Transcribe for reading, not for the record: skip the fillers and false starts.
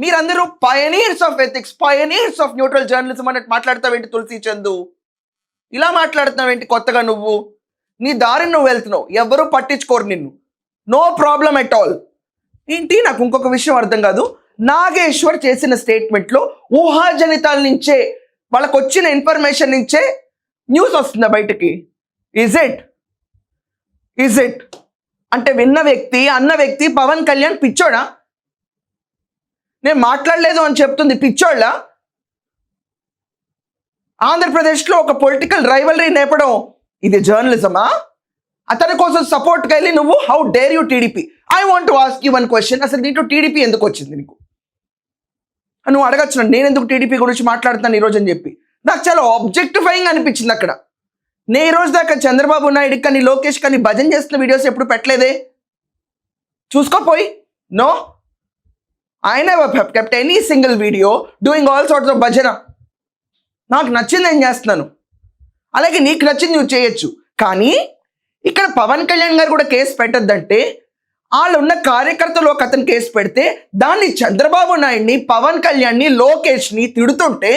మీరందరూ pioneers of ethics, pioneers of neutral journalism అన్నట్టు మాట్లాడతావేంటి తులసి చందు? ఇలా మాట్లాడుతున్నావేంటి కొత్తగా? నువ్వు నీ దారిని నువ్వు వెళ్తున్నావు, ఎవరు పట్టించుకోరు నిన్ను, నో ప్రాబ్లం ఎట్ ఆల్. ఏంటి నాకు ఇంకొక విషయం అర్థం కాదు. నాగేశ్వర్ చేసిన స్టేట్మెంట్లో ఊహాజనితాల నుంచే, వాళ్ళకు వచ్చిన ఇన్ఫర్మేషన్ నుంచే న్యూస్ వస్తుందా బయటకి? ఇజ్ ఇట్ అంటే విన్న వ్యక్తి, అన్న వ్యక్తి పవన్ కళ్యాణ్ పిచ్చోడా? నేను మాట్లాడలేదు అని చెప్తుంది పిచ్చోళ్ళ? ఆంధ్రప్రదేశ్లో ఒక పొలిటికల్ రైవలరీ నేపడం ఇది జర్నలిజమా? అతని కోసం సపోర్ట్కి వెళ్ళి నువ్వు how dare you TDP? I want to ask you one question. అసలు నీతో టీడీపీ ఎందుకు వచ్చింది? నీకు నువ్వు అడగచ్చు, నేను ఎందుకు టీడీపీ గురించి మాట్లాడుతాను ఈరోజు అని చెప్పి. నాకు చాలా ఆబ్జెక్టిఫైయింగ్ అనిపించింది అక్కడ. నేను ఈ రోజు దాకా చంద్రబాబు నాయుడు కానీ లోకేష్ కానీ భజన చేస్తున్న వీడియోస్ ఎప్పుడు పెట్టలేదే. చూసుకోపోయి no, I never kept any single video doing all sorts of bhajan. నాకు నచ్చింది నేను చేస్తున్నాను, అలాగే నీకు నచ్చింది నువ్వు చేయొచ్చు. కానీ ఇక్కడ పవన్ కళ్యాణ్ గారు కూడా కేసు పెట్టద్దంటే, వాళ్ళు ఉన్న కార్యకర్తలు ఒక అతను కేసు పెడితే దాన్ని చంద్రబాబు నాయుడిని, పవన్ కళ్యాణ్ని, లోకేష్ని తిడుతుంటే